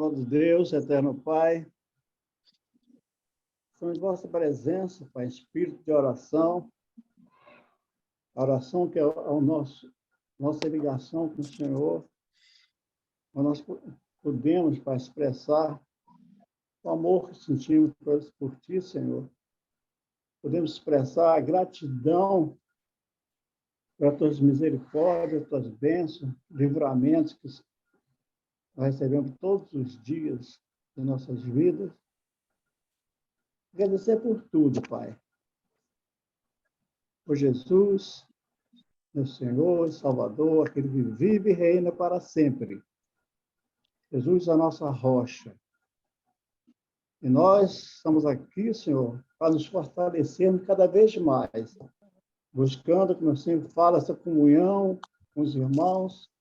Amado Deus, eterno Pai, estamos em vossa presença, Pai, espírito de oração, a oração que é nossa ligação com o Senhor, onde nós podemos, Pai, expressar o amor que sentimos por Ti, Senhor. Podemos expressar a gratidão pelas Tuas misericórdias, Tuas bênçãos, livramentos que nós recebemos todos os dias de nossas vidas. Agradecer por tudo, Pai. Por Jesus, meu Senhor e Salvador, aquele que vive e reina para sempre. Jesus é a nossa rocha. E nós estamos aqui, Senhor, para nos fortalecermos cada vez mais, buscando, como eu sempre falo, essa comunhão com os irmãos,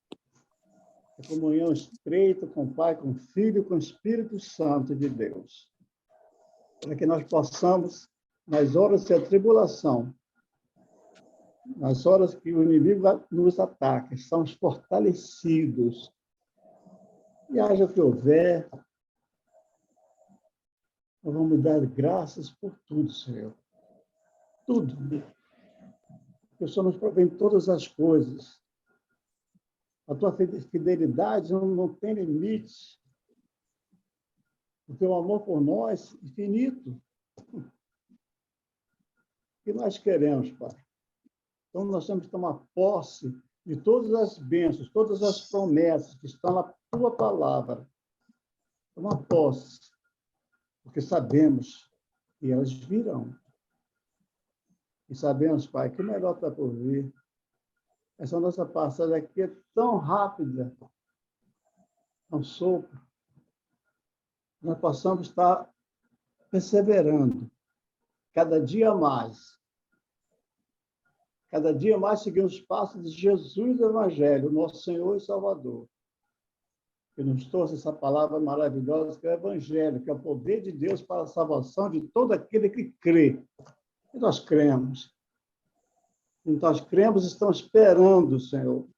a comunhão estreita com o Pai, com o Filho, com o Espírito Santo de Deus. Para que nós possamos, nas horas de tribulação, nas horas que o inimigo nos ataca, estamos fortalecidos. E haja o que houver, nós vamos dar graças por tudo, Senhor. Tudo. O Senhor nos provém todas as coisas. A tua fidelidade não tem limites. O teu amor por nós é infinito. O que nós queremos, Pai? Então, nós temos que tomar posse de todas as bênçãos, todas as promessas que estão na tua palavra. Tomar posse, porque sabemos que elas virão. E sabemos, Pai, que o melhor está por vir. Essa nossa passagem aqui é tão rápida, tão sopro. Nós possamos estar perseverando, cada dia mais seguindo os passos de Jesus do Evangelho, nosso Senhor e Salvador, que nos trouxe essa palavra maravilhosa que é o Evangelho, que é o poder de Deus para a salvação de todo aquele que crê. E nós cremos. E nós cremos e estamos esperando, Senhor,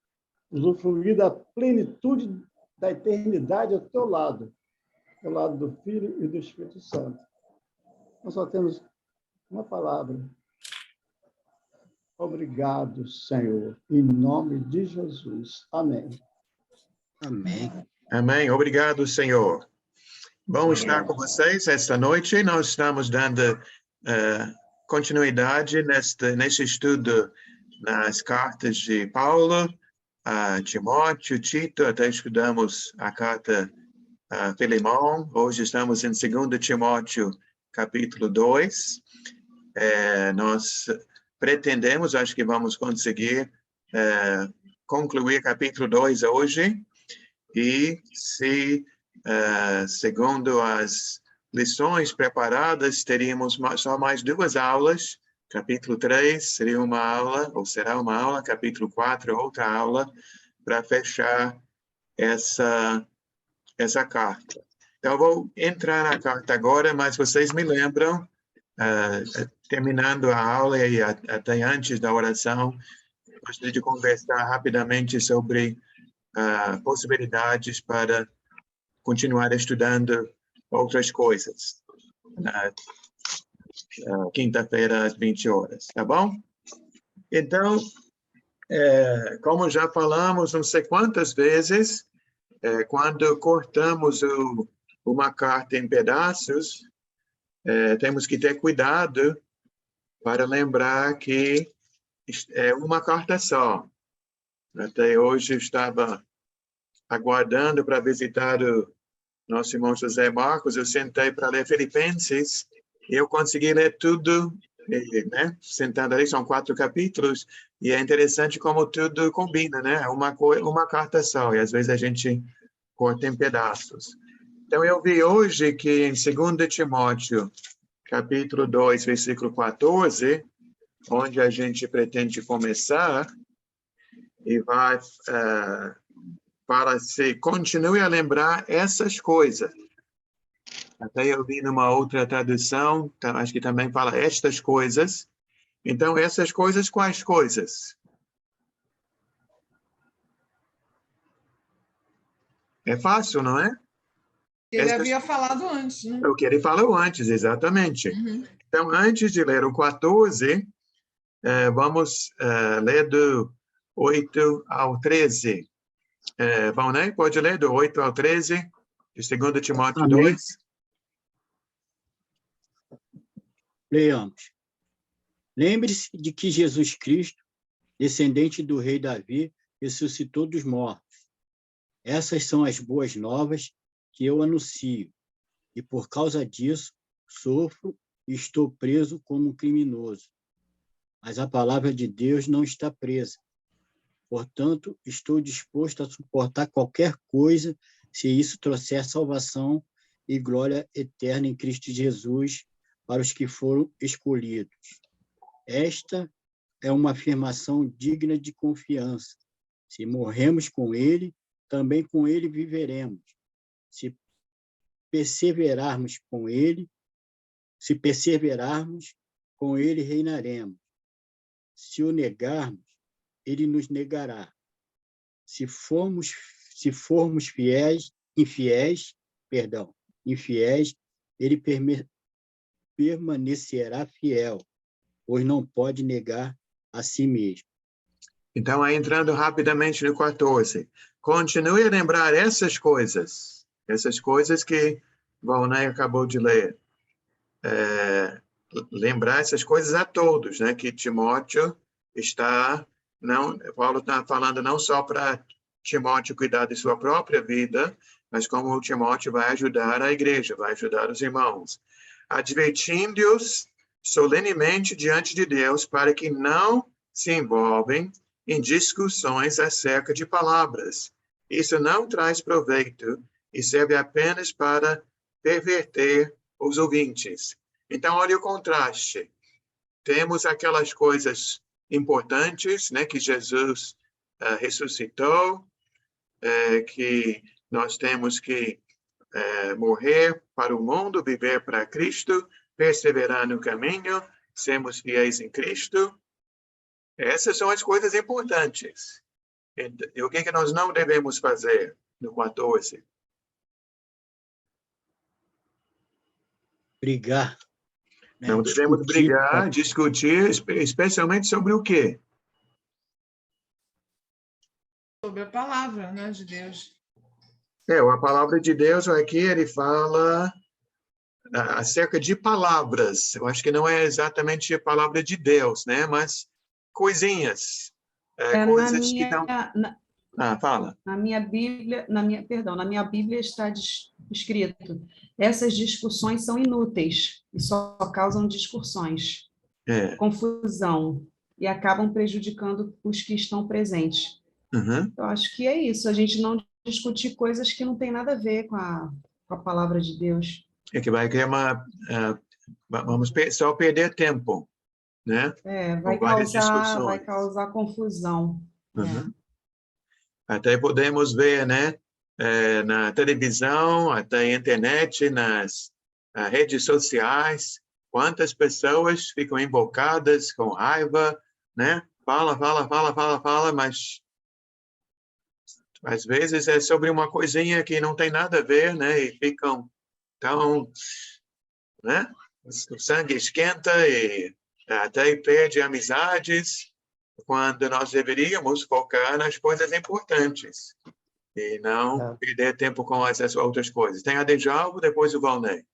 usufruir da plenitude da eternidade ao teu lado do Filho e do Espírito Santo. Nós só temos uma palavra. Obrigado, Senhor, em nome de Jesus. Amém. Amém. Amém. Obrigado, Senhor. Bom estar com vocês esta noite. Nós estamos dando continuidade nesse estudo nas cartas de Paulo, a Timóteo, Tito, até estudamos a carta a Filemão. Hoje estamos em 2 Timóteo, capítulo 2. Nós pretendemos, acho que vamos conseguir concluir capítulo 2 hoje. E se, segundo as lições preparadas, teríamos só mais 2 aulas. Capítulo 3 seria uma aula, ou será uma aula. Capítulo 4, outra aula, para fechar essa carta. Então, eu vou entrar na carta agora, mas vocês me lembram, terminando a aula e até antes da oração, gostaria de conversar rapidamente sobre possibilidades para continuar estudando outras coisas na quinta-feira às 20 horas, tá bom? Então, como já falamos não sei quantas vezes, quando cortamos uma carta em pedaços, temos que ter cuidado para lembrar que é uma carta só. Até hoje eu estava aguardando para visitar o nosso irmão José Marcos. Eu sentei para ler Filipenses e eu consegui ler tudo, né? Sentando ali, são 4 capítulos, e é interessante como tudo combina, né? Uma carta só, e às vezes a gente corta em pedaços. Então, eu vi hoje que em 2 Timóteo, capítulo 2, versículo 14, onde a gente pretende começar, e vai para se continue a lembrar essas coisas. Até eu vi numa outra tradução, acho que também fala estas coisas. Então, essas coisas, quais coisas? É fácil, não é? Ele havia falado antes, né? É o que ele falou antes, exatamente. Então, antes de ler o 14, vamos ler do 8 ao 13. Valnei, pode ler do 8 ao 13, de 2 Timóteo Amém. 2. Leamos. Lembre-se de que Jesus Cristo, descendente do rei Davi, ressuscitou dos mortos. Essas são as boas novas que eu anuncio, e por causa disso sofro e estou preso como um criminoso. Mas a palavra de Deus não está presa. Portanto, estou disposto a suportar qualquer coisa se isso trouxer salvação e glória eterna em Cristo Jesus para os que foram escolhidos. Esta é uma afirmação digna de confiança. Se morremos com ele, também com ele viveremos. Se perseverarmos, com ele reinaremos. Se o negarmos, ele nos negará. Se formos infiéis, ele permanecerá fiel, pois não pode negar a si mesmo. Então, aí, entrando rapidamente no 14. Continue a lembrar essas coisas que Valnei acabou de ler. Lembrar essas coisas a todos, né? Que Timóteo Paulo está falando não só para Timóteo cuidar de sua própria vida, mas como Timóteo vai ajudar a igreja, vai ajudar os irmãos. Advertindo-os solenemente diante de Deus para que não se envolvem em discussões acerca de palavras. Isso não traz proveito e serve apenas para perverter os ouvintes. Então, olha o contraste. Temos aquelas coisas importantes, né, que Jesus ressuscitou, que nós temos que morrer para o mundo, viver para Cristo, perseverar no caminho, sermos fiéis em Cristo. Essas são as coisas importantes. E o que nós não devemos fazer no 14? Brigar. Não devemos brigar, discutir, especialmente sobre o quê? Sobre a palavra, né, de Deus. A palavra de Deus aqui, ele fala acerca de palavras. Eu acho que não é exatamente a palavra de Deus, né? Mas coisinhas. Coisas que não... fala. Na minha Bíblia está escrito: essas discussões são inúteis e só causam discussões, confusão, e acabam prejudicando os que estão presentes. Eu acho que é isso, a gente não discutir coisas que não tem nada a ver com a palavra de Deus. É que vai criar vamos só perder tempo, né? Vai causar confusão. Até podemos ver, né, na televisão, até na internet, nas redes sociais, quantas pessoas ficam invocadas com raiva, né? Fala, mas às vezes é sobre uma coisinha que não tem nada a ver, né? E ficam tão, né? O sangue esquenta e até perde amizades, quando nós deveríamos focar nas coisas importantes e não perder tempo com essas outras coisas. Tem a Dejalvo, depois o Valnei.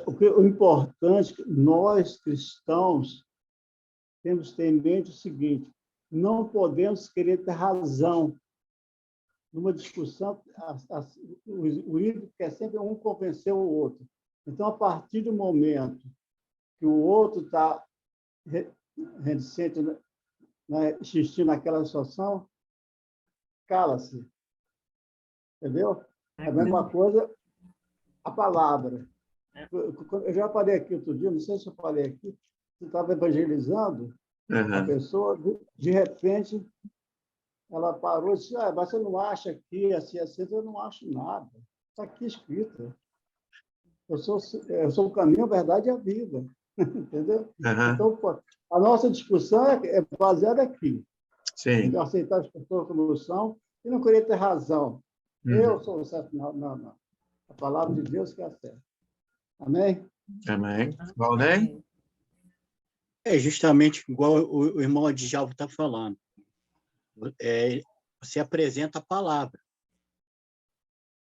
O importante, nós cristãos, temos que ter em mente o seguinte: não podemos querer ter razão. Numa discussão, o ídolo quer sempre um convencer o outro. Então, a partir do momento que o outro está reticente, insistir naquela situação, cala-se. Entendeu? É a mesma coisa a palavra. Eu já falei aqui outro dia, não sei se eu falei aqui, você estava evangelizando a pessoa, de repente, ela parou e disse: você não acha que assim, eu não acho nada. Está aqui escrito. Eu sou o caminho, a verdade e a vida. Entendeu? Então, a nossa discussão é baseada aqui. Sim. Em aceitar as pessoas como são e não querer ter razão. Eu sou o certo. Não. A palavra de Deus que é a certa. Amém? Amém. Valnei? É justamente igual o irmão Adjalvo está falando. Você apresenta a palavra,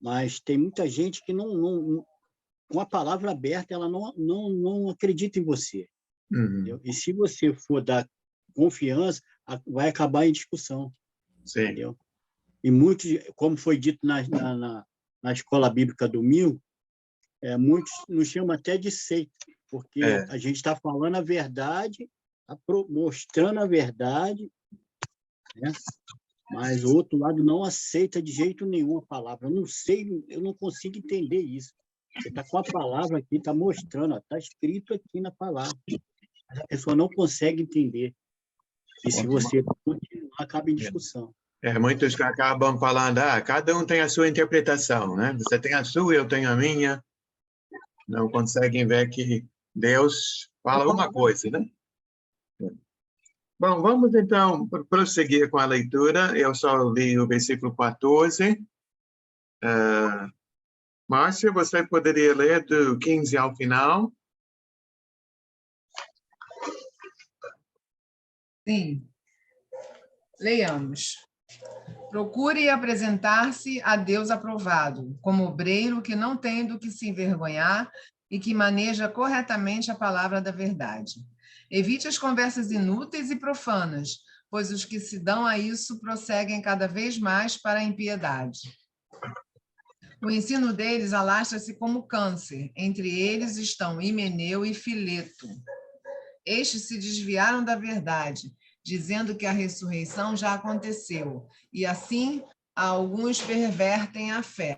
mas tem muita gente que com a palavra aberta, ela não acredita em você. Uhum. E se você for dar confiança, vai acabar em discussão. Sim. Entendeu? E muitos, como foi dito na escola bíblica domingo, muitos nos chamam até de seita, porque a gente está falando a verdade, mostrando a verdade, né? Mas o outro lado não aceita de jeito nenhum a palavra. Eu não sei, eu não consigo entender isso. Você está com a palavra aqui, está mostrando, está escrito aqui na palavra. Mas a pessoa não consegue entender. E se você continuar, acaba em discussão. Muitos que acabam falando, cada um tem a sua interpretação, né? Você tem a sua, eu tenho a minha. Não conseguem ver que Deus fala uma coisa, né? Bom, vamos então prosseguir com a leitura. Eu só li o versículo 14. Márcia, você poderia ler do 15 ao final? Sim. Leiamos. Procure apresentar-se a Deus aprovado, como obreiro que não tem do que se envergonhar e que maneja corretamente a palavra da verdade. Evite as conversas inúteis e profanas, pois os que se dão a isso prosseguem cada vez mais para a impiedade. O ensino deles alastra-se como câncer. Entre eles estão Himeneu e Fileto. Estes se desviaram da verdade, dizendo que a ressurreição já aconteceu, e assim alguns pervertem a fé.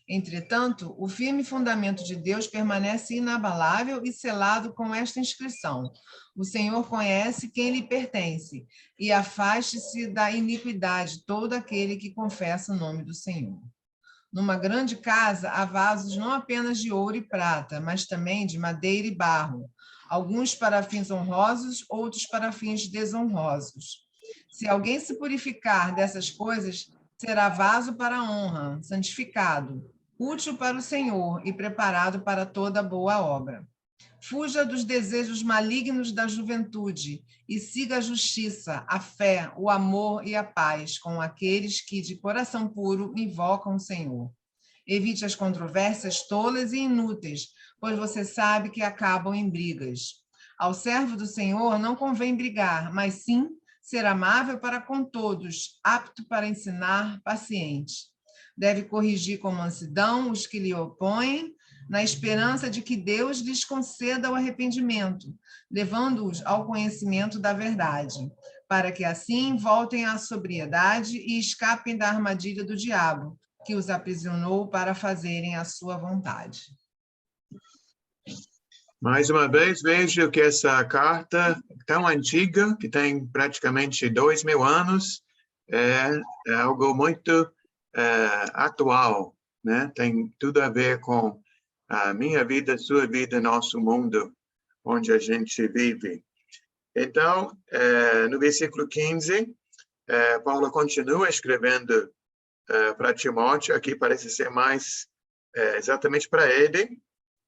Entretanto, o firme fundamento de Deus permanece inabalável e selado com esta inscrição: o Senhor conhece quem lhe pertence, e afaste-se da iniquidade todo aquele que confessa o nome do Senhor. Numa grande casa há vasos não apenas de ouro e prata, mas também de madeira e barro, alguns para fins honrosos, outros para fins desonrosos. Se alguém se purificar dessas coisas, será vaso para a honra, santificado, útil para o Senhor e preparado para toda boa obra. Fuja dos desejos malignos da juventude e siga a justiça, a fé, o amor e a paz com aqueles que, de coração puro, invocam o Senhor. Evite as controvérsias tolas e inúteis, pois você sabe que acabam em brigas. Ao servo do Senhor não convém brigar, mas sim ser amável para com todos, apto para ensinar, paciente. Deve corrigir com mansidão os que lhe opõem, na esperança de que Deus lhes conceda o arrependimento, levando-os ao conhecimento da verdade, para que assim voltem à sobriedade e escapem da armadilha do diabo, que os aprisionou para fazerem a sua vontade. Mais uma vez, vejo que essa carta tão antiga, que tem praticamente 2000 anos, é algo muito atual, né? Tem tudo a ver com a minha vida, sua vida, nosso mundo, onde a gente vive. Então, no versículo 15, Paulo continua escrevendo para Timóteo, aqui parece ser mais exatamente para ele,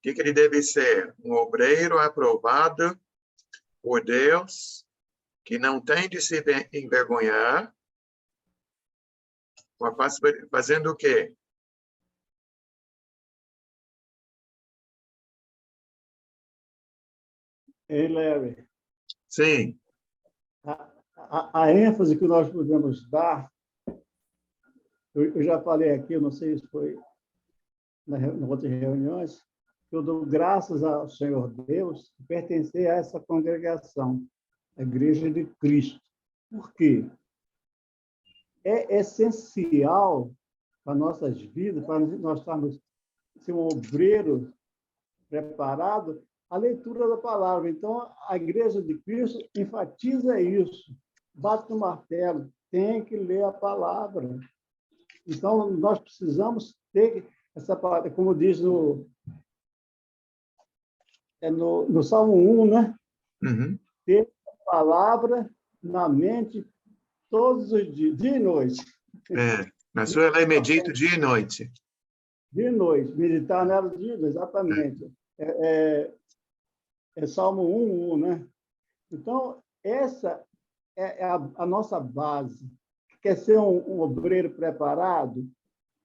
o que ele deve ser? Um obreiro aprovado por Deus, que não tem de se envergonhar, fazendo o quê? Ei, Larry, Sim. a ênfase que nós podemos dar, eu já falei aqui, eu não sei se foi nas outras reuniões, que eu dou graças ao Senhor Deus de pertencer a essa congregação, a Igreja de Cristo. Por quê? É essencial para nossas vidas, para nós estarmos ser um obreiro preparado, a leitura da palavra. Então, a Igreja de Cristo enfatiza isso, bate no martelo, tem que ler a palavra. Então, nós precisamos ter essa palavra, como diz no Salmo 1, né? Uhum. Ter a palavra na mente todos os dias, dia e noite. Na sua lei medito dia e noite. Dia e noite, meditar nela dia, exatamente. É Salmo 1:1, né? Então, essa é a nossa base. Quer ser um obreiro preparado?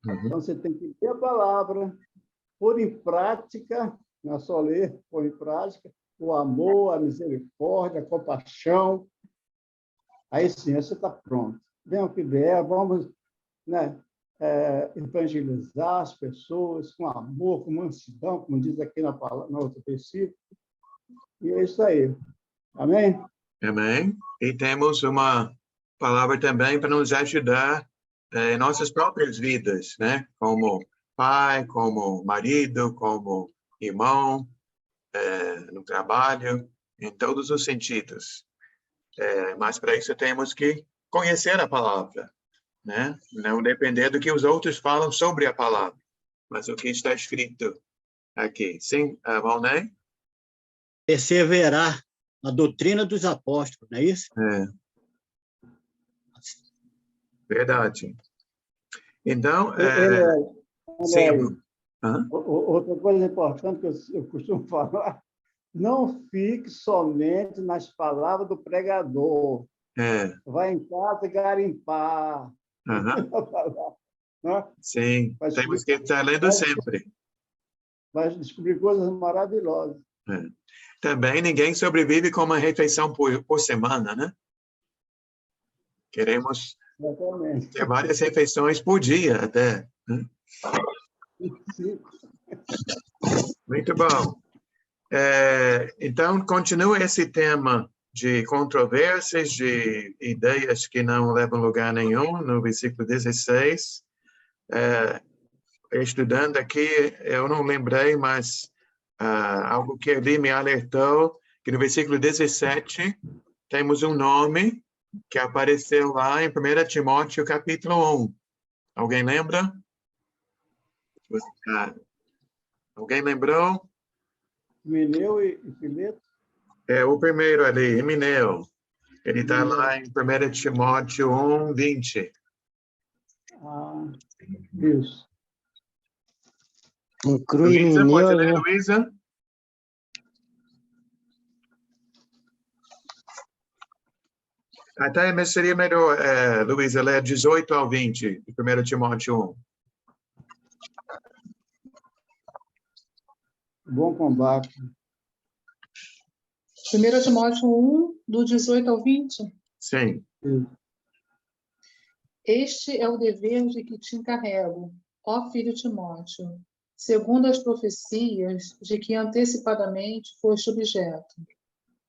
Então, você tem que ter a palavra, pôr em prática, não é só ler, pôr em prática, o amor, a misericórdia, a compaixão. Aí sim, você está pronto. Venha o que vier, vamos, né, evangelizar as pessoas com amor, com mansidão, como diz aqui na outro versículo. E é isso aí. Amém? Amém. E temos uma palavra também para nos ajudar em nossas próprias vidas, né? Como pai, como marido, como irmão, no trabalho, em todos os sentidos. Mas para isso temos que conhecer a palavra, né? Não depender do que os outros falam sobre a palavra, mas o que está escrito aqui. Sim, Valnei? Perseverar na doutrina dos apóstolos, não é isso? Verdade. Então, sim. Uhum. Outra coisa importante que eu costumo falar, não fique somente nas palavras do pregador. Vai em casa garimpar. Uhum. Sim, temos que estar lendo sempre. Vai descobrir coisas maravilhosas. Também ninguém sobrevive com uma refeição por semana, né? Queremos ter várias refeições por dia até. Né? Sim. Muito bom. Então, continua esse tema de controvérsias, de ideias que não levam lugar nenhum, no versículo 16. Estudando aqui, eu não lembrei, mas algo que ali me alertou, que no versículo 17 temos um nome que apareceu lá em 1 Timóteo, capítulo 1. Alguém lembra? Alguém lembrou? Himeneu e Fileto? O primeiro ali, Himeneu. Ele está lá em 1 Timóteo 1:20. Isso. Luísa, pode ler, Luísa? Até seria melhor, Luísa, ler 18 ao 20, de 1 Timóteo 1. Bom combate. 1 Timóteo 1, do 18 ao 20? Sim. Este é o dever de que te encarrego, ó filho Timóteo, segundo as profecias de que antecipadamente foste objeto.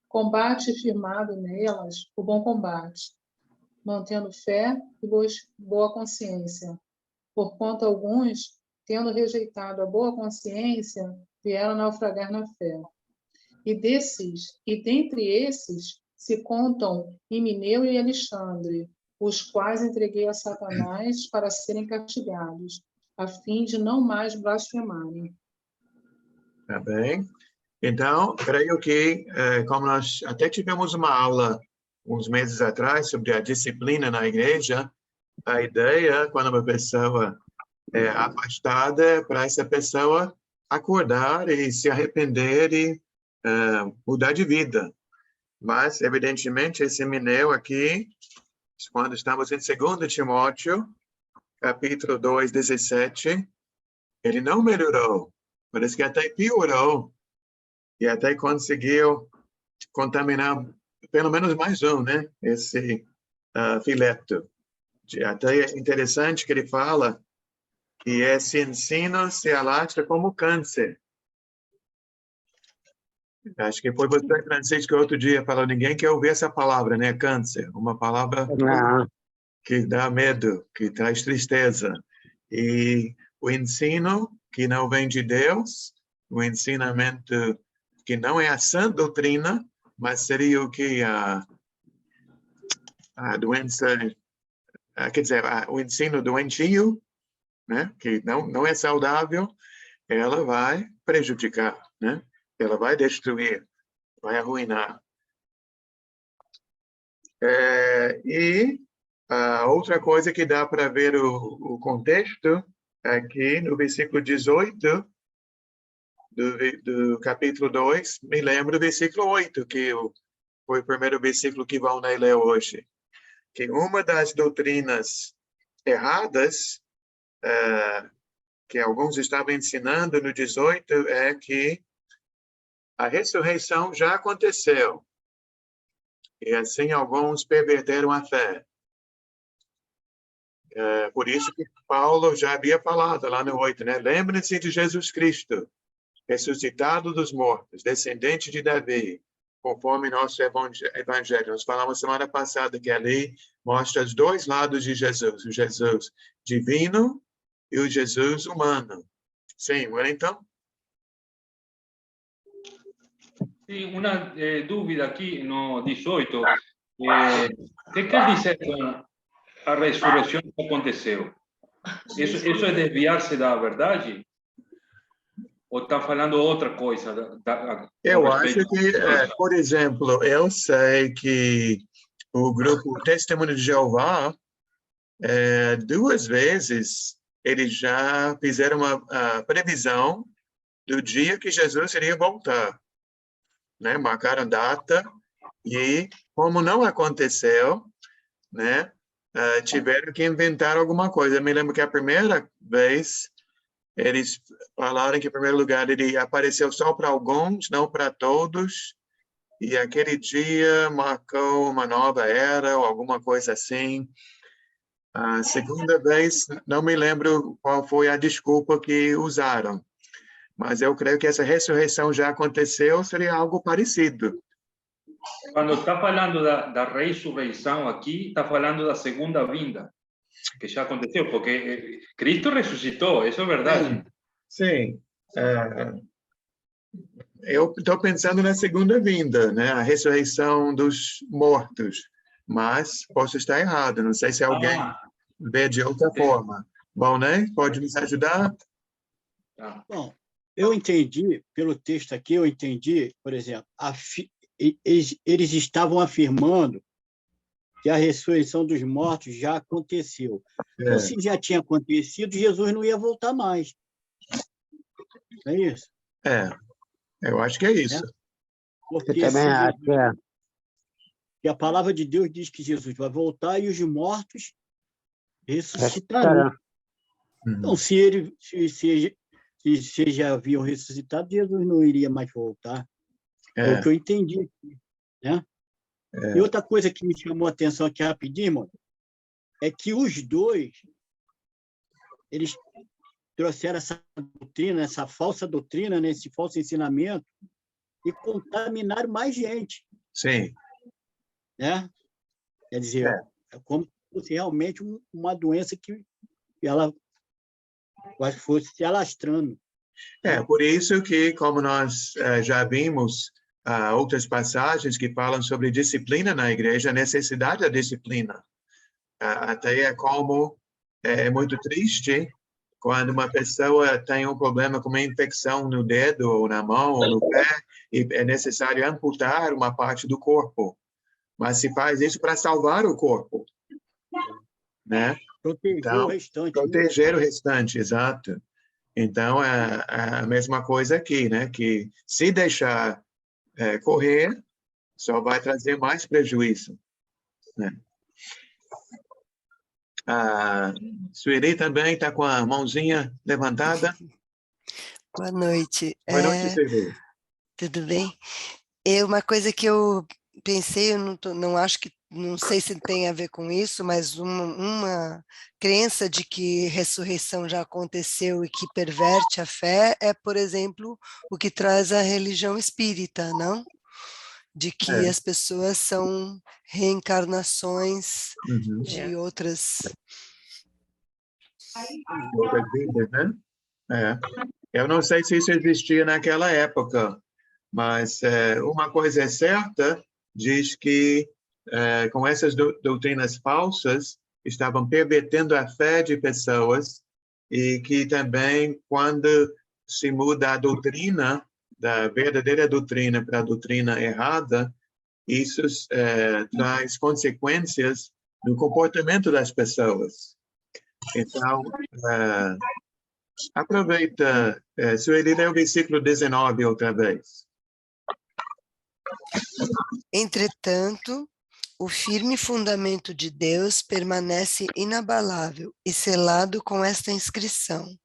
Combate firmado nelas o bom combate, mantendo fé e boa consciência, porquanto alguns, tendo rejeitado a boa consciência, vieram naufragar na fé. E dentre esses se contam Himeneu e Alexandre, os quais entreguei a Satanás para serem castigados, a fim de não mais blasfemarem. Tá bem. Então, creio que, como nós até tivemos uma aula uns meses atrás sobre a disciplina na igreja, a ideia, quando uma pessoa é afastada, é para essa pessoa acordar e se arrepender e mudar de vida. Mas, evidentemente, esse Himeneu aqui, quando estamos em 2 Timóteo, capítulo 2, 17, ele não melhorou, parece que até piorou, e até conseguiu contaminar pelo menos mais um, né? Esse Fileto. Até é interessante que ele fala que esse ensino se alastra como câncer. Acho que foi você, Francisco, que outro dia falou, ninguém quer ouvir essa palavra, né? Câncer, uma palavra que dá medo, que traz tristeza. E o ensino que não vem de Deus, o ensinamento que não é a sã doutrina, mas seria o que a doença, quer dizer, o ensino doentio, né? Que não é saudável, ela vai prejudicar, né? Ela vai destruir, vai arruinar. E Outra coisa que dá para ver o contexto, aqui no versículo 18 do capítulo 2, me lembro do versículo 8, que foi o primeiro versículo que vão ler hoje. Que uma das doutrinas erradas que alguns estavam ensinando no 18 é que a ressurreição já aconteceu. E assim alguns perverteram a fé. Por isso que Paulo já havia falado lá no 8, né? Lembrem-se de Jesus Cristo, ressuscitado dos mortos, descendente de Davi, conforme nosso evangelho. Nós falamos semana passada que ali mostra os dois lados de Jesus, o Jesus divino e o Jesus humano. Sim, Wellington? Sí, una dúvida aquí no 18. ¿Qué quer dizer com a ressurreição que aconteceu? Isso é desviar-se da verdade? Ou está falando outra coisa? Eu acho que, por exemplo, eu sei que o grupo Testemunho de Jeová, 2 vezes, eles já fizeram uma previsão do dia que Jesus iria voltar. Né? Marcaram data e, como não aconteceu, né, tiveram que inventar alguma coisa. Eu me lembro que a primeira vez eles falaram que, em primeiro lugar, ele apareceu só para alguns, não para todos, e aquele dia marcou uma nova era ou alguma coisa assim. A segunda vez, não me lembro qual foi a desculpa que usaram, mas eu creio que essa ressurreição já aconteceu, seria algo parecido. Quando está falando da ressurreição aqui, está falando da segunda vinda, que já aconteceu, porque Cristo ressuscitou, isso é verdade. Sim. Eu estou pensando na segunda vinda, né? A ressurreição dos mortos, mas posso estar errado, não sei se alguém vê de outra forma. Bom, né? Pode nos ajudar? Bom, eu entendi, pelo texto aqui, eu entendi, por exemplo, eles estavam afirmando que a ressurreição dos mortos já aconteceu. Então, se já tinha acontecido, Jesus não ia voltar mais. É isso? Eu acho que é isso. Porque que a palavra de Deus diz que Jesus vai voltar e os mortos ressuscitarão. Então, se já haviam ressuscitado, Jesus não iria mais voltar. É o que eu entendi. Né? E outra coisa que me chamou a atenção aqui rapidinho, mano, é que os dois, eles trouxeram essa doutrina, essa falsa doutrina, né, esse falso ensinamento, e contaminaram mais gente. Sim. Né? Quer dizer, é como se fosse realmente uma doença que ela fosse se alastrando. Por isso que, como nós já vimos outras passagens que falam sobre disciplina na igreja, a necessidade da disciplina. Até é como é muito triste quando uma pessoa tem um problema com uma infecção no dedo, ou na mão, ou no pé, e é necessário amputar uma parte do corpo. Mas se faz isso para salvar o corpo. Né? Proteger o restante. Proteger o restante, exato. Então, é a mesma coisa aqui, né? Que se deixar correr, só vai trazer mais prejuízo. Né? A Sueli também está com a mãozinha levantada. Boa noite. Boa noite, Sueli. Tudo bem? Uma coisa que eu pensei, eu não sei se tem a ver com isso, mas uma crença de que ressurreição já aconteceu e que perverte a fé é, por exemplo, o que traz a religião espírita, não? De que as pessoas são reencarnações de outras vidas, né? Eu não sei se isso existia naquela época, mas uma coisa é certa, diz que com essas doutrinas falsas estavam pervertendo a fé de pessoas e que também quando se muda a doutrina, da verdadeira doutrina para a doutrina errada, isso traz consequências no comportamento das pessoas. Então, aproveita, Sueli, lê o versículo 19 outra vez. Entretanto, o firme fundamento de Deus permanece inabalável e selado com esta inscrição: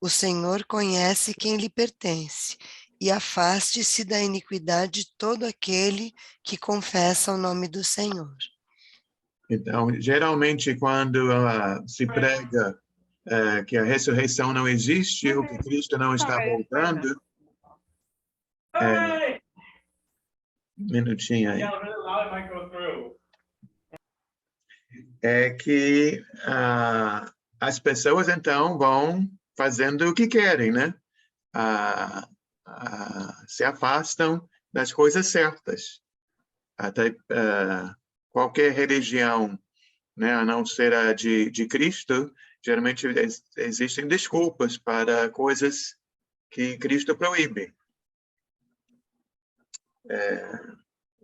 o Senhor conhece quem lhe pertence, e afaste-se da iniquidade todo aquele que confessa o nome do Senhor. Então, geralmente, quando se prega que a ressurreição não existe, ou que Cristo não está voltando, minutinho aí, é que as pessoas, então, vão fazendo o que querem, né? Se afastam das coisas certas. Até qualquer religião, né, a não ser a de Cristo, geralmente existem desculpas para coisas que Cristo proíbe.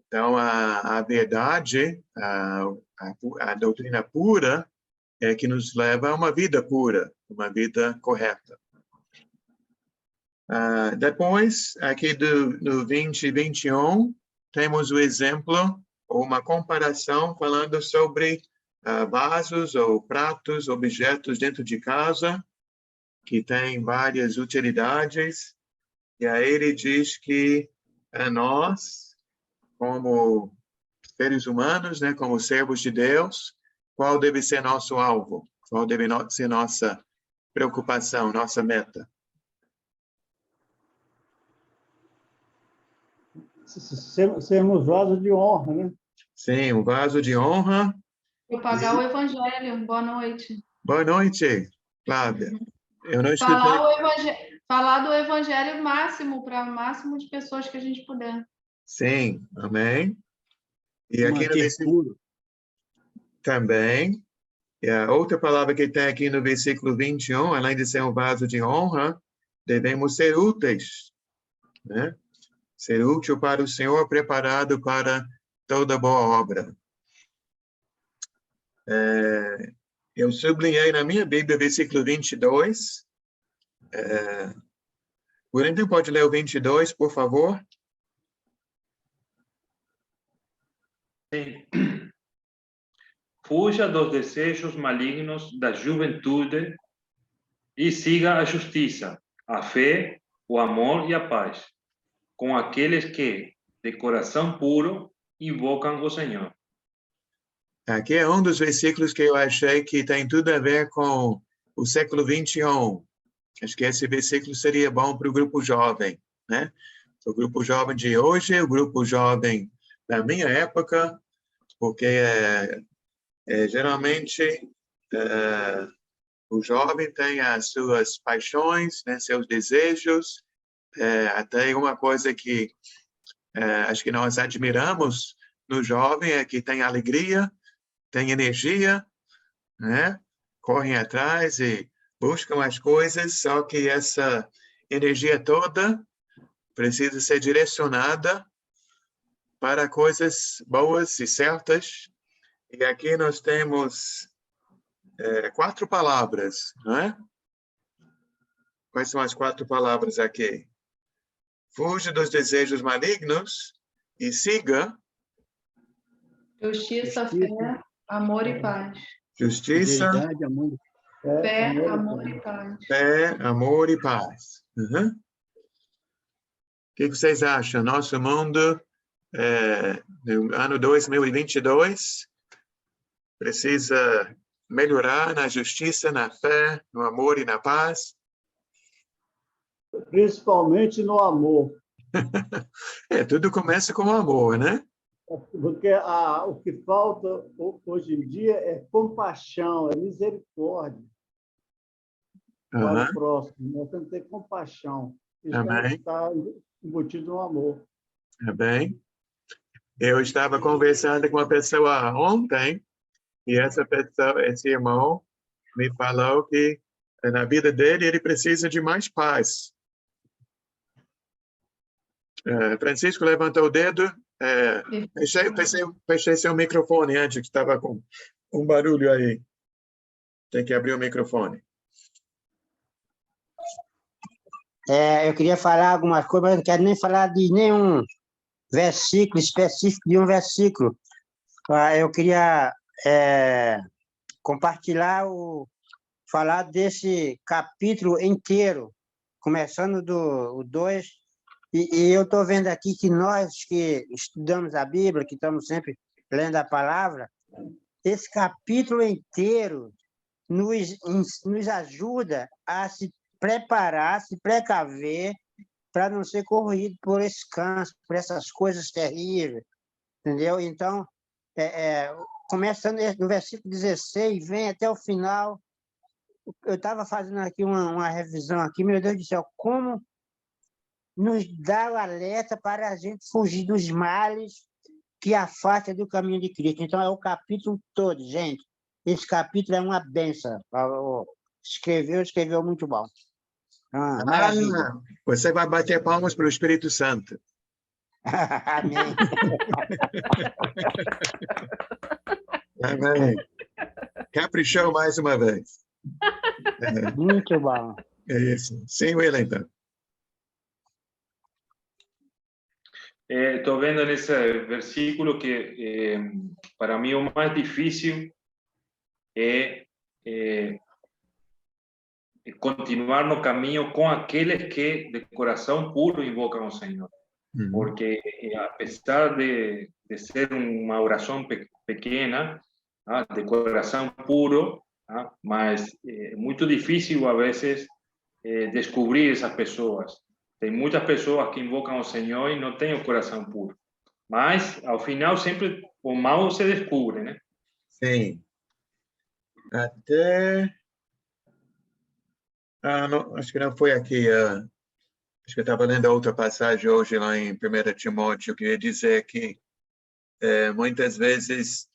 Então, a verdade, a doutrina pura, é que nos leva a uma vida pura, uma vida correta. Depois, aqui no 20 e 21, temos o exemplo, ou uma comparação, falando sobre vasos ou pratos, objetos dentro de casa, que têm várias utilidades. E aí ele diz que nós, como seres humanos, né, como servos de Deus, qual deve ser nosso alvo? Qual deve ser nossa preocupação, nossa meta? Sermos vasos de honra, né? Sim, um vaso de honra. Propagar o evangelho. Boa noite. Boa noite, Flávia. Eu não escutei. Falar do evangelho máximo, para o máximo de pessoas que a gente puder. Sim, amém. E aqui no versículo também, e a outra palavra que tem aqui no versículo 21, além de ser um vaso de honra, devemos ser úteis, né? Ser útil para o Senhor, preparado para toda boa obra. Eu sublinhei na minha Bíblia, versículo 22. Então, pode ler o 22, por favor? Sim. Fuja dos desejos malignos da juventude e siga a justiça, a fé, o amor e a paz, com aqueles que, de coração puro, invocam o Senhor. Aqui é um dos versículos que eu achei que tem tudo a ver com o século 21. Acho que esse versículo seria bom para o grupo jovem, né? O grupo jovem de hoje, o grupo jovem da minha época, porque geralmente o jovem tem as suas paixões, né, seus desejos, até uma coisa que acho que nós admiramos no jovem é que tem alegria, tem energia, né? Correm atrás e buscam as coisas, só que essa energia toda precisa ser direcionada para coisas boas e certas. E aqui nós temos 4 palavras, não é? Quais são as 4 palavras aqui? Fuja dos desejos malignos e siga Justiça, fé, amor e paz. Justiça, Fidelidade, amor. Fé, amor e paz. Fé, amor e paz. Uhum. O que vocês acham? Nosso mundo, no ano 2022, precisa melhorar na justiça, na fé, no amor e na paz? Principalmente no amor. Tudo começa com o amor, né? Porque o que falta hoje em dia é compaixão, é misericórdia para o próximo. Nós temos que ter compaixão. Isso está embutido no amor. Bem. Eu estava conversando com uma pessoa ontem, e essa pessoa, esse irmão, me falou que na vida dele ele precisa de mais paz. Francisco levantou o dedo. Fechei seu microfone antes, que estava com um barulho aí. Tem que abrir o microfone. Eu queria falar algumas coisas, mas não quero nem falar de nenhum versículo específico de um versículo. Eu queria compartilhar, falar desse capítulo inteiro, começando do 2, e eu estou vendo aqui que nós que estudamos a Bíblia, que estamos sempre lendo a palavra, esse capítulo inteiro nos ajuda a se preparar, se precaver, para não ser corroído por esse câncer, por essas coisas terríveis, entendeu? Então, começando no versículo 16, vem até o final. Eu estava fazendo aqui uma revisão aqui, meu Deus do céu, como nos dá o alerta para a gente fugir dos males que afastam do caminho de Cristo. Então, é o capítulo todo, gente. Esse capítulo é uma benção. Escreveu muito bom. Maravilha. Você vai bater palmas para o Espírito Santo. Amém. Amém. Caprichou mais uma vez. Muito bom. É isso. Sim, Wellington. Estou vendo nesse versículo que para mim o mais difícil é continuar no caminho com aqueles que de coração puro invocam ao Senhor. Porque apesar de ser uma oração pequena, de coração puro, mas é muito difícil a vezes descobrir essas pessoas. Tem muitas pessoas que invocam ao Senhor e não têm o coração puro. Mas, ao final, sempre o mal se descobre, né? Sim. Até... não, acho que não foi aqui. Acho que eu estava lendo outra passagem hoje lá em 1 Timóteo. Eu queria dizer que muitas vezes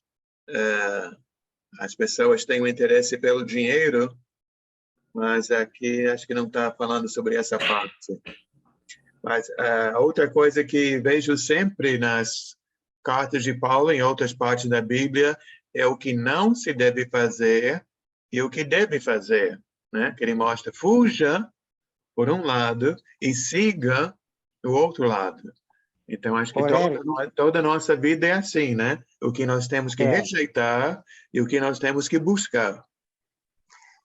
as pessoas têm um interesse pelo dinheiro, mas aqui acho que não está falando sobre essa parte. Mas outra coisa que vejo sempre nas cartas de Paulo, em outras partes da Bíblia, é o que não se deve fazer e o que deve fazer, né? Que ele mostra, fuja por um lado e siga do outro lado. Então, acho que toda a nossa vida é assim, né? O que nós temos que rejeitar e o que nós temos que buscar.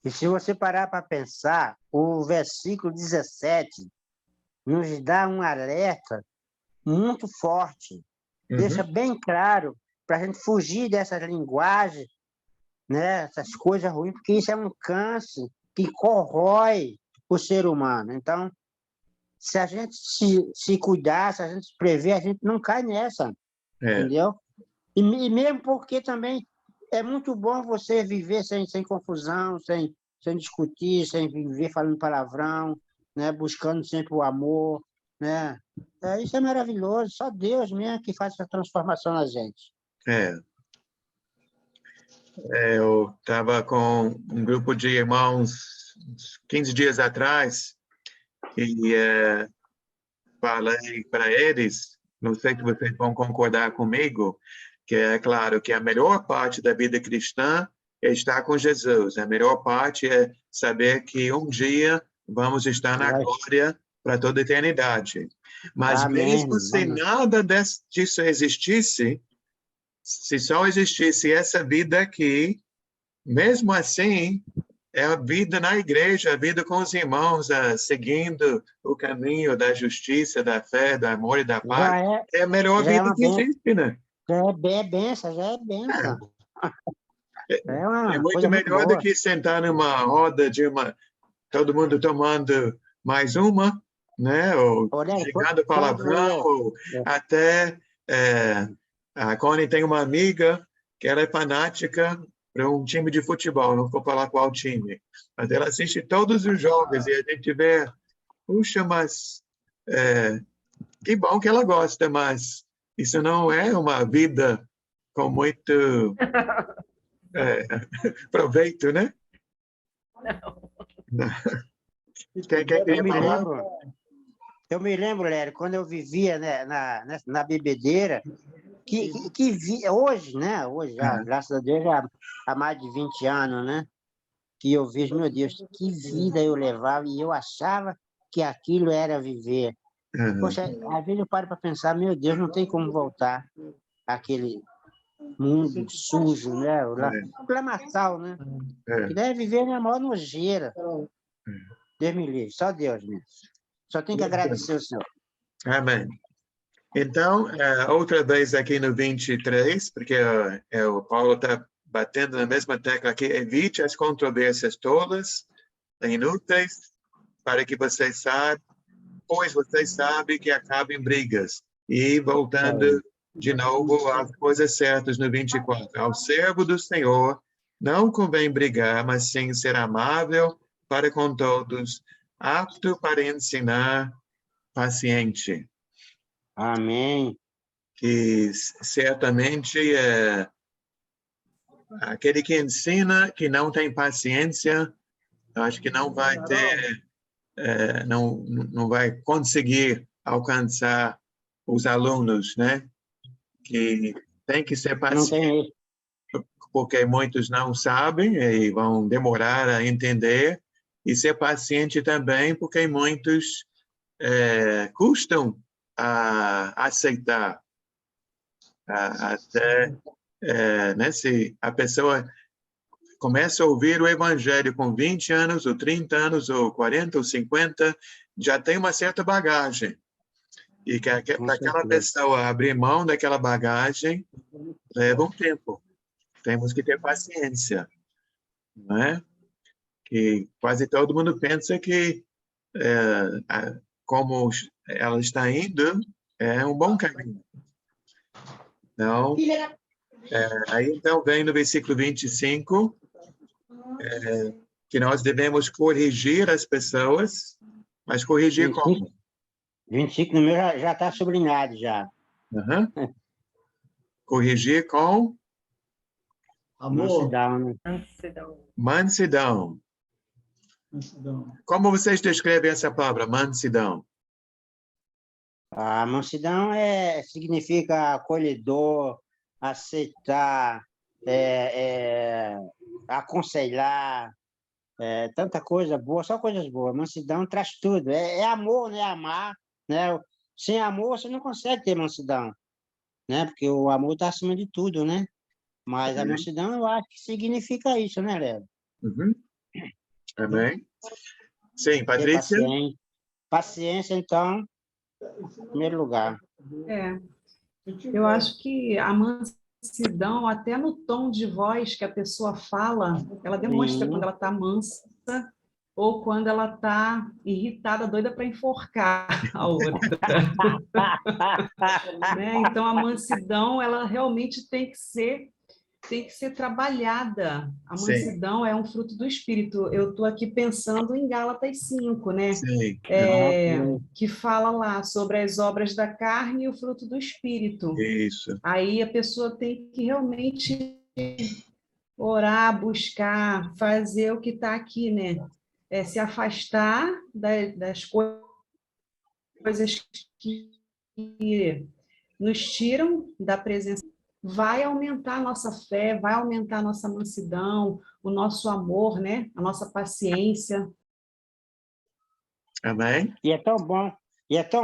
E se você parar para pensar, o versículo 17 nos dá um alerta muito forte. Deixa bem claro para a gente fugir dessa linguagem, né? Essas coisas ruins, porque isso é um câncer que corrói o ser humano. Então, se a gente se cuidar, se a gente se prever, a gente não cai nessa, entendeu? E mesmo porque também é muito bom você viver sem confusão, sem discutir, sem viver falando palavrão, né? Buscando sempre o amor, né? Isso é maravilhoso, só Deus mesmo que faz essa transformação na gente. Eu estava com um grupo de irmãos 15 dias atrás e falei para eles, não sei se vocês vão concordar comigo, que é claro que a melhor parte da vida cristã é estar com Jesus. A melhor parte é saber que um dia vamos estar na glória para toda a eternidade. Mas mesmo se nada disso existisse, se só existisse essa vida aqui, mesmo assim, é a vida na igreja, a vida com os irmãos, seguindo o caminho da justiça, da fé, do amor e da paz. É a melhor vida que existe, né? Já é benção. É muito melhor do que sentar numa roda todo mundo tomando mais uma, né? Ou chegando palavrão, ou até a Connie tem uma amiga que ela é fanática para um time de futebol, não vou falar qual time, mas ela assiste todos os jogos e a gente vê, puxa, mas que bom que ela gosta, mas isso não é uma vida com muito proveito, né? Não. Eu me lembro, Lério, quando eu vivia, né, na bebedeira, hoje, né? Hoje, já, graças a Deus, já há mais de 20 anos, né? Que eu vejo, meu Deus, que vida eu levava e eu achava que aquilo era viver. Poxa, às vezes eu paro para pensar, meu Deus, não tem como voltar àquele mundo sujo, né? O lamaçal, né? Que deve viver na maior nojeira. Deus me livre, só Deus mesmo. Só tem que agradecer o Senhor. Amém. Então, outra vez aqui no 23, porque o Paulo está batendo na mesma tecla aqui, evite as controvérsias tolas, inúteis, para que vocês saibam, pois vocês sabem que acabam em brigas. E voltando de novo às coisas certas no 24. Ao servo do Senhor não convém brigar, mas sim ser amável para com todos, apto para ensinar, paciente. Amém. Que certamente aquele que ensina, que não tem paciência, acho que não vai ter, não vai conseguir alcançar os alunos, né? Que tem que ser paciente, porque muitos não sabem e vão demorar a entender, e ser paciente também, porque muitos custam a aceitar, até né, se a pessoa começa a ouvir o evangelho com 20 anos, ou 30 anos, ou 40, ou 50, já tem uma certa bagagem. E que para aquela pessoa abrir mão daquela bagagem leva um tempo. Temos que ter paciência, não é? Que quase todo mundo pensa que como ela está indo, é um bom caminho. Então, aí então vem no versículo 25, que nós devemos corrigir as pessoas, mas corrigir 25, como? 25 no meu já está sublinhado já. Corrigir com? Amor. Mansidão. Como vocês descrevem essa palavra, mansidão? A mansidão significa acolhedor, aceitar, aconselhar, tanta coisa boa, só coisas boas. Mansidão traz tudo. É amor, né? Amar, né? Sem amor você não consegue ter mansidão, né? Porque o amor está acima de tudo, né? Mas a mansidão eu acho que significa isso, né, Léo? Amém. Sim, Patrícia? Paciência, então, em primeiro lugar. Eu acho que a mansidão, até no tom de voz que a pessoa fala, ela demonstra quando ela está mansa ou quando ela está irritada, doida para enforcar a outra. Né? Então, a mansidão, ela realmente tem que ser trabalhada. A mansidão é um fruto do Espírito. Eu estou aqui pensando em Gálatas 5, né? Que fala lá sobre as obras da carne e o fruto do Espírito. Isso. Aí a pessoa tem que realmente orar, buscar, fazer o que está aqui, né? Se afastar das coisas que nos tiram da presença. Vai aumentar a nossa fé, vai aumentar a nossa mansidão, o nosso amor, né? A nossa paciência. Amém? E é tão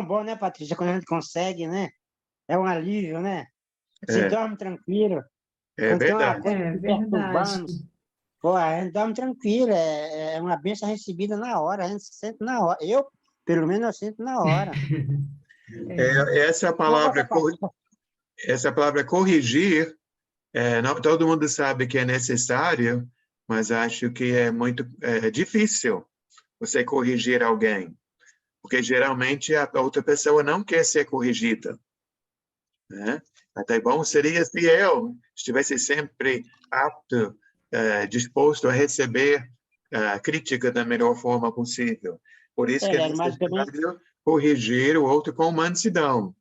bom, né, Patrícia, quando a gente consegue, né? É um alívio, né? Se dorme tranquilo. É verdade. Perturbando. Pô, a gente dorme tranquilo, é uma bênção recebida na hora, a gente sente na hora. Eu, pelo menos, eu sinto na hora. Essa palavra corrigir, não, todo mundo sabe que é necessário, mas acho que é muito difícil você corrigir alguém, porque geralmente a outra pessoa não quer ser corrigida, né? Até bom seria se eu estivesse sempre apto, disposto a receber crítica da melhor forma possível. Por isso que é necessário corrigir o outro com mansidão.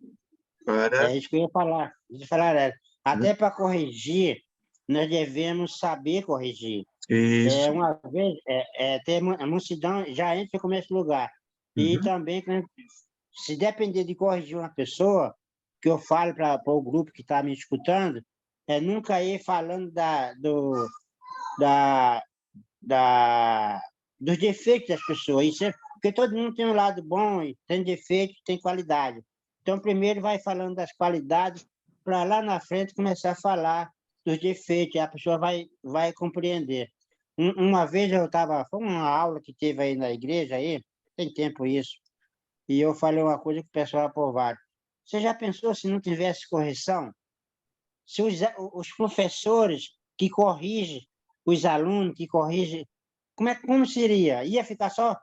É isso que eu ia falar. Até para corrigir, nós devemos saber corrigir. Isso. Uma vez, ter a mansidão já entra em começo lugar. E também, se depender de corrigir uma pessoa, que eu falo para o grupo que está me escutando é nunca ir falando dos defeitos das pessoas. Isso porque todo mundo tem um lado bom, e tem defeito, tem qualidade. Então, primeiro vai falando das qualidades, para lá na frente começar a falar dos defeitos, e a pessoa vai compreender. Uma vez foi uma aula que teve aí na igreja, aí, tem tempo isso, e eu falei uma coisa que o pessoal aprovaram. Você já pensou se não tivesse correção? Se os professores que corrigem os alunos, que corrigem, como seria? Ia ficar só, o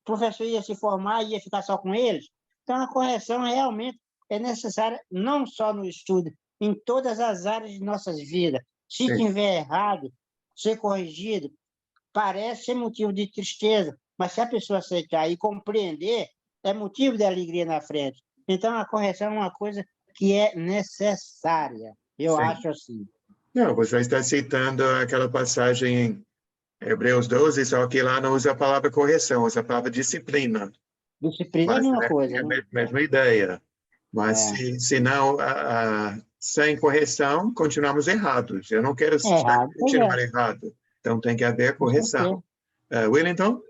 professor ia se formar e ia ficar só com eles? Então, a correção realmente é necessária, não só no estudo, em todas as áreas de nossas vidas. Se estiver errado, ser corrigido, parece ser motivo de tristeza, mas se a pessoa aceitar e compreender, é motivo de alegria na frente. Então, a correção é uma coisa que é necessária. Eu acho assim. Não, você está citando aquela passagem em Hebreus 12, só que lá não usa a palavra correção, usa a palavra disciplina. Disciplina é a mesma coisa. É a mesma ideia. Mas se não, sem correção, continuamos errados. Eu não quero continuar errado. Então, tem que haver correção. Wellington?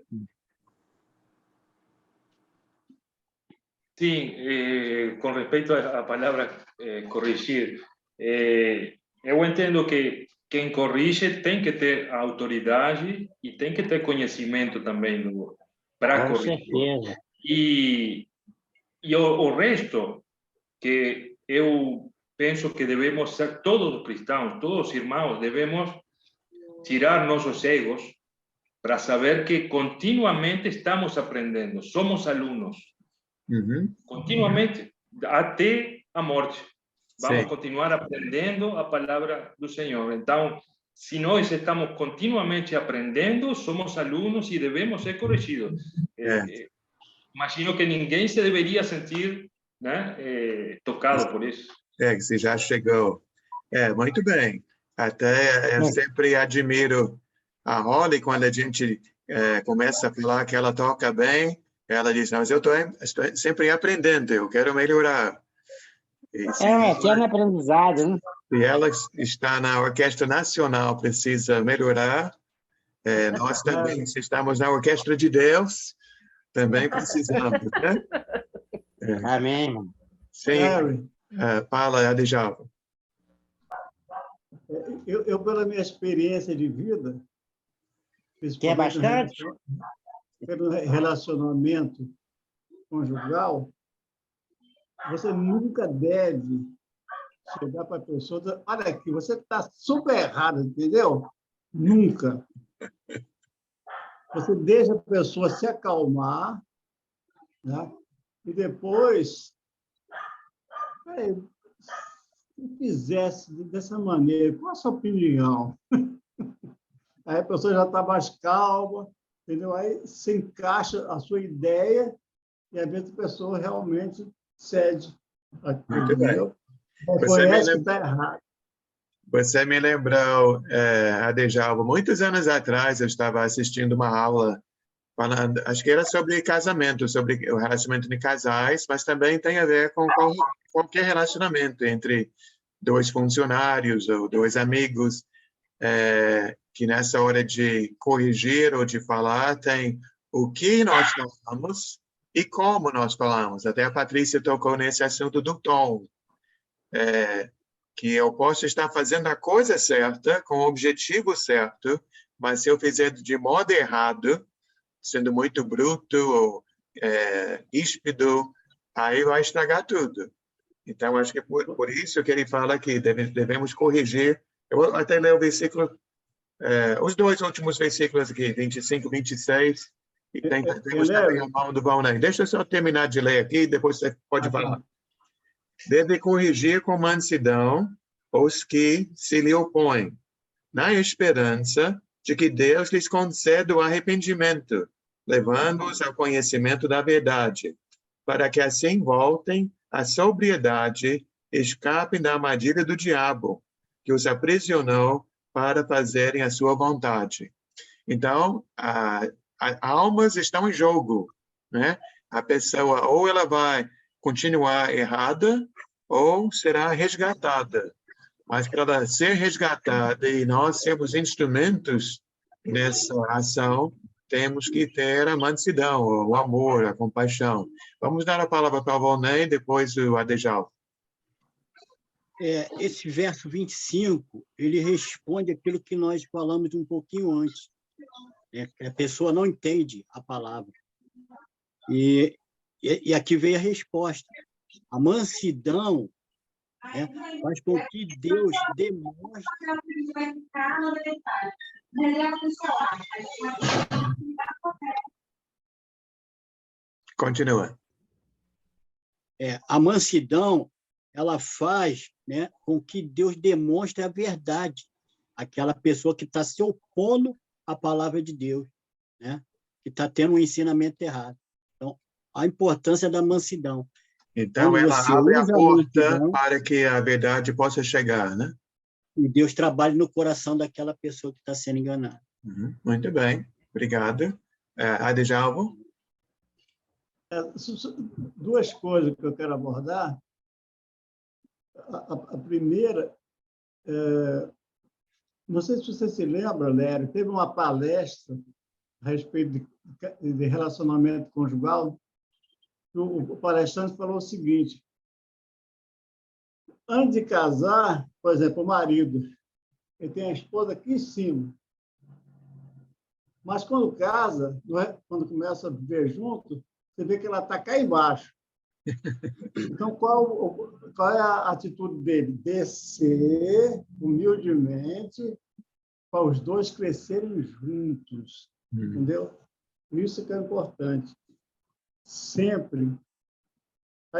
Sim, com respeito à palavra corrigir, eu entendo que quem corrige tem que ter autoridade e tem que ter conhecimento também para corrigir. Certeza. E o resto, que eu penso que devemos ser todos os cristãos, todos os irmãos, devemos tirar nossos egos para saber que continuamente estamos aprendendo, somos alunos. Continuamente, até a morte. Vamos continuar aprendendo a palavra do Senhor. Então, se nós estamos continuamente aprendendo, somos alunos e devemos ser corrigidos. Imagino que ninguém se deveria sentir, né, tocado por isso. Que você já chegou. Muito bem. Até eu sempre admiro a Holly quando a gente começa a falar que ela toca bem. Ela diz, mas eu estou sempre aprendendo, eu quero melhorar. Eterno aprendizado, né? Se ela está na Orquestra Nacional, precisa melhorar. Nós também, se estamos na Orquestra de Deus, também precisamos, né? Amém, irmão. Sim. Fala, Adjava. Eu, pela minha experiência de vida, que é bastante, pelo relacionamento conjugal, você nunca deve chegar para a pessoa e dizer, olha aqui, você está super errado, entendeu? Nunca. Você deixa a pessoa se acalmar, né? E depois, se fizesse dessa maneira, qual a sua opinião? Aí a pessoa já está mais calma, entendeu? Aí se encaixa a sua ideia e às vezes a pessoa realmente cede. Muito bem. Reconhece que está errado. Você me lembrou, Adjava, muitos anos atrás eu estava assistindo uma aula falando, acho que era sobre casamento, sobre o relacionamento de casais, mas também tem a ver com qualquer relacionamento entre dois funcionários ou dois amigos, que nessa hora de corrigir ou de falar tem o que nós falamos e como nós falamos. Até a Patrícia tocou nesse assunto do tom, que eu posso estar fazendo a coisa certa, com o objetivo certo, mas se eu fizer de modo errado, sendo muito bruto ou ríspido, aí vai estragar tudo. Então, acho que por isso que ele fala que devemos corrigir. Eu vou até ler o versículo, os dois últimos versículos aqui, 25 e 26, e temos também a mão do Valnei. Deixa eu só terminar de ler aqui, depois você pode falar. Deve corrigir com mansidão os que se lhe opõem, na esperança de que Deus lhes conceda o arrependimento, levando-os ao conhecimento da verdade, para que assim voltem à sobriedade e escapem da armadilha do diabo, que os aprisionou para fazerem a sua vontade. Então, almas estão em jogo, né? A pessoa ou ela vai continuar errada, ou será resgatada. Mas para ela ser resgatada e nós sermos instrumentos nessa ação, temos que ter a mansidão, o amor, a compaixão. Vamos dar a palavra para o Volney, depois o Adejal. Esse verso 25, ele responde aquilo que nós falamos um pouquinho antes. A pessoa não entende a palavra. E aqui veio a resposta. A mansidão faz com que Deus demonstre... Continua. A mansidão, ela faz, com que Deus demonstre a verdade. Aquela pessoa que está se opondo à palavra de Deus, que está tendo um ensinamento errado. Então, a importância da mansidão. Então, quando ela abre a porta mansidão, para que a verdade possa chegar, né? E Deus trabalha no coração daquela pessoa que está sendo enganada. Muito bem, obrigado. Adejalvo? Duas coisas que eu quero abordar. A primeira, não sei se você se lembra, Lério, teve uma palestra a respeito de relacionamento conjugal. O palestrante falou o seguinte: antes de casar, por exemplo, o marido, ele tem a esposa aqui em cima. Mas quando casa, quando começa a viver junto, você vê que ela está cá embaixo. Então, qual é a atitude dele? Descer humildemente para os dois crescerem juntos. Entendeu? Isso que é importante. Sempre.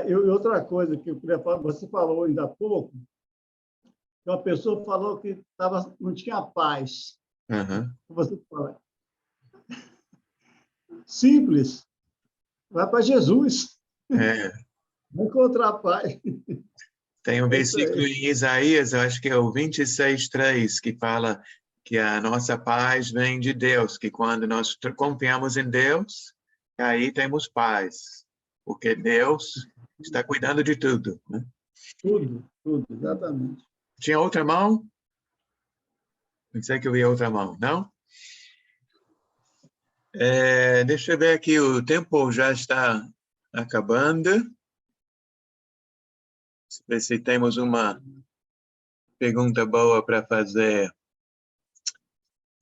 E outra coisa que eu queria falar, você falou ainda há pouco, que uma pessoa falou que não tinha paz. Você fala. Simples. Vai para Jesus. Vai encontrar paz. Tem um versículo em Isaías, eu acho que é o 26:3, que fala que a nossa paz vem de Deus, que quando nós confiamos em Deus, aí temos paz, porque Deus está cuidando de tudo. Né? Tudo, exatamente. Tinha outra mão? Não sei que eu vi outra mão, não? Deixa eu ver aqui, o tempo já está acabando. Ver se temos uma pergunta boa para fazer.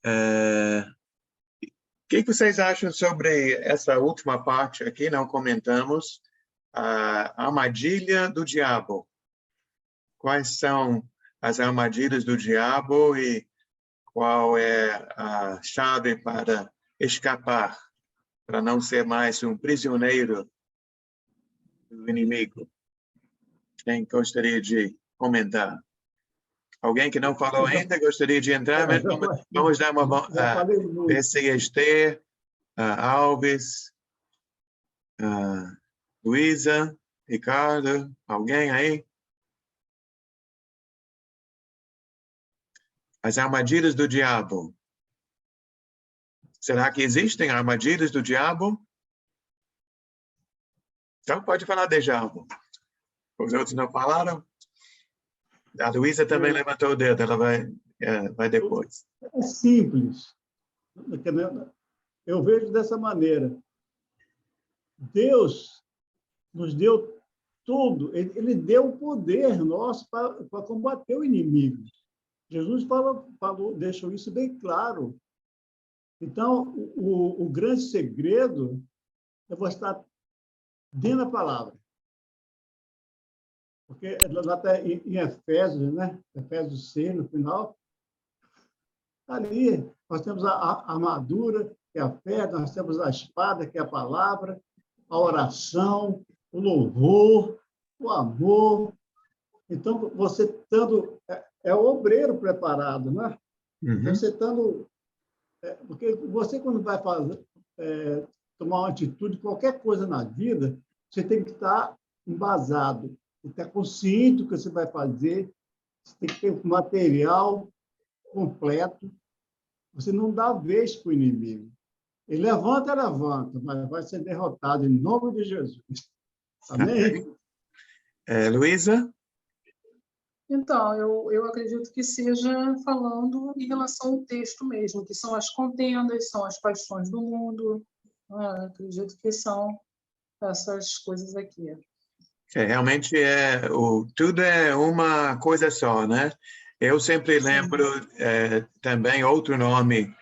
O que vocês acham sobre essa última parte aqui? Não comentamos. A armadilha do diabo. Quais são as armadilhas do diabo e qual é a chave para escapar, para não ser mais um prisioneiro do inimigo? Quem gostaria de comentar? Alguém que não falou ainda gostaria de entrar? Vamos dar uma... ver se Esther, Alves, Luísa, Ricardo, alguém aí? As armadilhas do diabo. Será que existem armadilhas do diabo? Então, pode falar, Dejalvo. Os outros não falaram? A Luísa também levantou o dedo, ela vai depois. É simples. Eu vejo dessa maneira. Deus nos deu tudo. Ele deu o poder nosso para combater o inimigo. Jesus deixou isso bem claro. Então, o grande segredo é você estar dentro da palavra. Porque lá está em Efésios, né? Efésios 6, no final, ali nós temos a armadura, que é a fé, nós temos a espada, que é a palavra, a oração, o louvor, o amor. Então, você estando... É o obreiro preparado, né? Você estando... Porque você, quando vai tomar uma atitude, qualquer coisa na vida, você tem que estar embasado. Você está consciente do que você vai fazer, você tem que ter o material completo. Você não dá vez para o inimigo. Ele levanta, mas vai ser derrotado em nome de Jesus. Amém? Luísa? Então, eu acredito que seja falando em relação ao texto mesmo, que são as contendas, são as paixões do mundo. Acredito que são essas coisas aqui. Realmente tudo é uma coisa só, né? Eu sempre lembro também outro nome,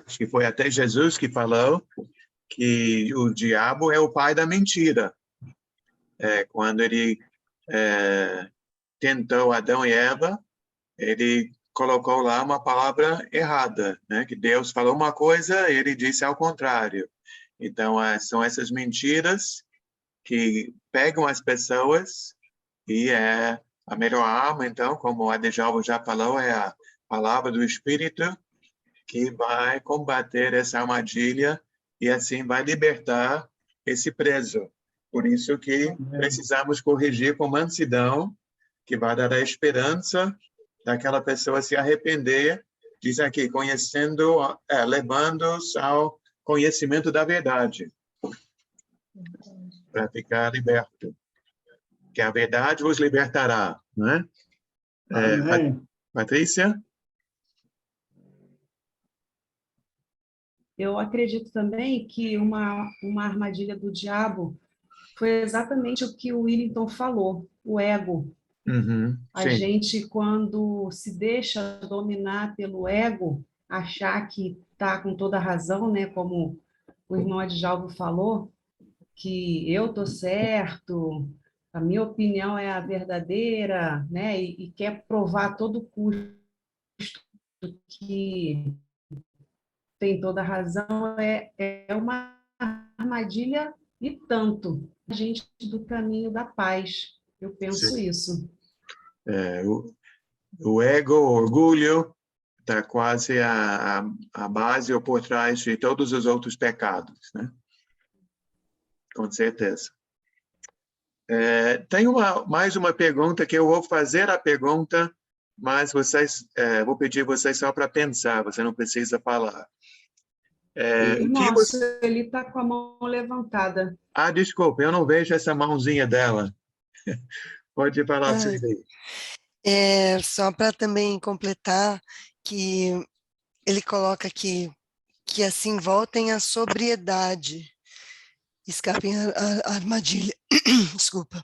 acho que foi até Jesus que falou, que o diabo é o pai da mentira. Quando ele tentou Adão e Eva, ele colocou lá uma palavra errada, né? Que Deus falou uma coisa, ele disse ao contrário. Então, são essas mentiras que pegam as pessoas e a melhor arma, então, como a Djalma já falou, é a palavra do Espírito que vai combater essa armadilha e assim vai libertar esse preso. Por isso que precisamos corrigir com mansidão, que vai dar a esperança daquela pessoa se arrepender, diz aqui, conhecendo, levando-os ao conhecimento da verdade, para ficar liberto. Que a verdade vos libertará, não é? Patrícia? Eu acredito também que uma armadilha do diabo foi exatamente o que o Willington falou, o ego. A gente, quando se deixa dominar pelo ego, achar que está com toda a razão, né? Como o irmão Adjalvo falou, que eu estou certo, a minha opinião é a verdadeira, né? E quer provar a todo custo que tem toda a razão, é uma armadilha e tanto a gente do caminho da paz. Eu penso isso. O ego, o orgulho, está quase a base ou por trás de todos os outros pecados, né? Com certeza. Tem mais uma pergunta que eu vou fazer a pergunta, mas vou pedir vocês só para pensar, você não precisa falar. Nossa, ele está com a mão levantada. Desculpa, eu não vejo essa mãozinha dela. Pode falar, Silvia. Só para também completar, que ele coloca aqui que assim voltem à sobriedade, escapem à armadilha. Desculpa.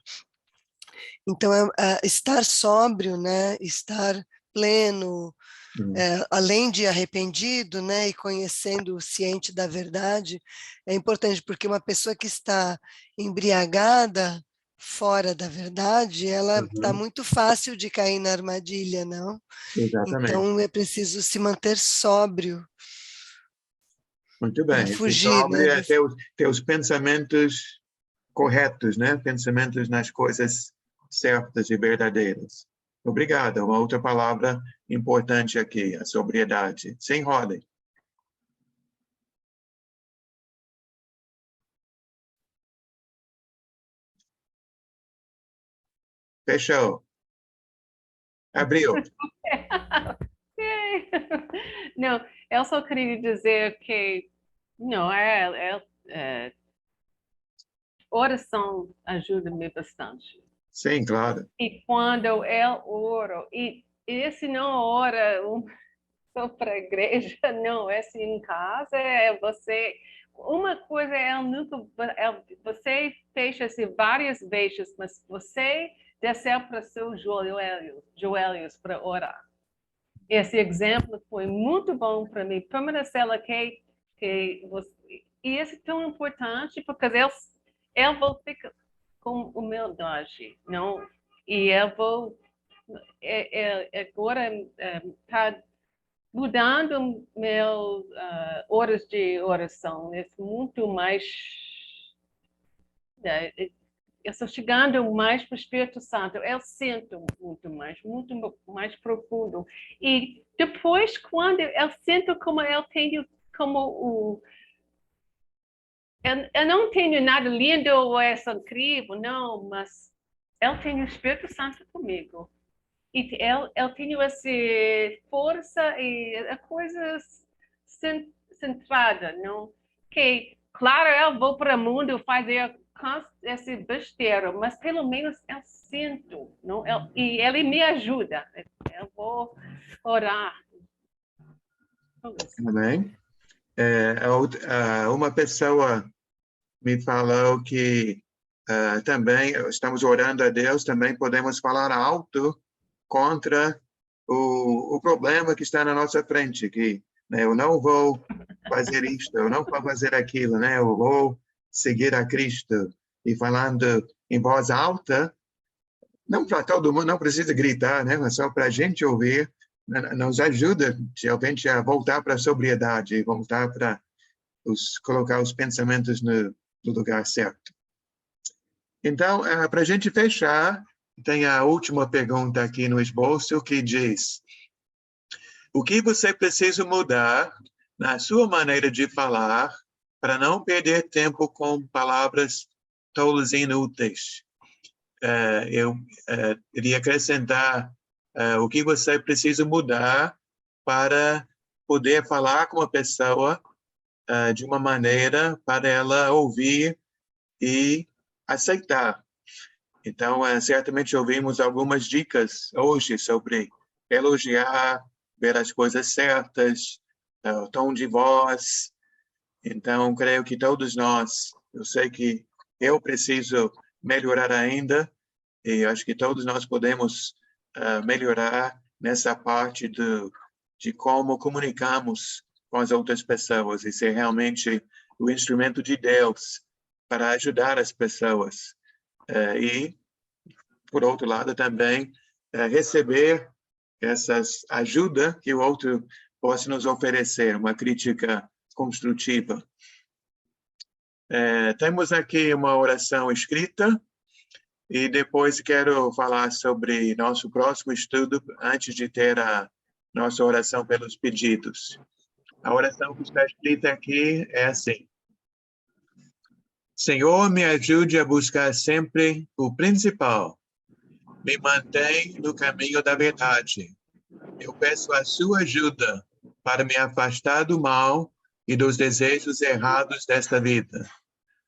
Então, estar sóbrio, né? Estar pleno, além de arrependido, né? E conhecendo, ciente da verdade, é importante, porque uma pessoa que está embriagada, fora da verdade, ela está muito fácil de cair na armadilha, não? Exatamente. Então, é preciso se manter sóbrio. Muito bem. Fugir, sóbrio né? ter os pensamentos corretos, né? Pensamentos nas coisas certas e verdadeiras. Obrigado. Uma outra palavra importante aqui, a sobriedade. Sem roda. Fechou. Abriu. Não, eu só queria dizer que não, oração ajuda-me bastante. Sim, claro. E quando eu oro, e esse não ora só para a igreja, não, esse em casa, você... Uma coisa você fecha-se várias vezes, mas você desceu para seus joelhos para orar. Esse exemplo foi muito bom para mim, permanecer aqui, e isso é tão importante, porque eu vou ficar com humildade, não? E eu vou agora tá mudando meus horas de oração, é muito mais eu estou chegando mais para o Espírito Santo, eu sinto muito mais profundo. E depois, quando eu sinto como eu tenho, eu não tenho nada lindo ou incrível, não, mas eu tenho o Espírito Santo comigo. E eu tenho essa força e a coisa centrada, não? Que, claro, eu vou para o mundo fazer esse besteiro, mas pelo menos eu sinto, não? E ele me ajuda. Eu vou orar. Amém. Uma pessoa me falou que também estamos orando a Deus, também podemos falar alto contra o problema que está na nossa frente, que né, eu não vou fazer isto, eu não vou fazer aquilo, né? Eu vou seguir a Cristo. E falando em voz alta, não para todo mundo, não precisa gritar, né? Mas só para a gente ouvir, nos ajuda realmente a voltar para a sobriedade, voltar para colocar os pensamentos no lugar certo. Então, para a gente fechar, tem a última pergunta aqui no esboço que diz: o que você precisa mudar na sua maneira de falar para não perder tempo com palavras tolas e inúteis? Eu iria acrescentar o que você precisa mudar para poder falar com uma pessoa de uma maneira para ela ouvir e aceitar. Então, certamente ouvimos algumas dicas hoje sobre elogiar, ver as coisas certas, o tom de voz. Então, creio que todos nós, eu sei que eu preciso melhorar ainda, e acho que todos nós podemos melhorar nessa parte de como comunicamos com as outras pessoas e ser realmente o instrumento de Deus para ajudar as pessoas. E, por outro lado, também receber essas ajuda que o outro possa nos oferecer, uma crítica construtiva. Temos aqui uma oração escrita e depois quero falar sobre nosso próximo estudo antes de ter a nossa oração pelos pedidos. A oração que está escrita aqui é assim: Senhor, me ajude a buscar sempre o principal. Me mantém no caminho da verdade. Eu peço a sua ajuda para me afastar do mal e dos desejos errados desta vida.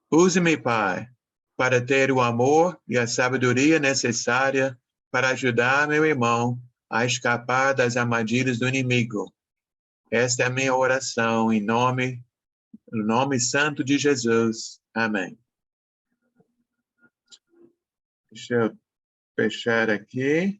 Use-me, Pai, para ter o amor e a sabedoria necessária para ajudar meu irmão a escapar das armadilhas do inimigo. Esta é a minha oração no nome santo de Jesus. Amém. Deixa eu fechar aqui.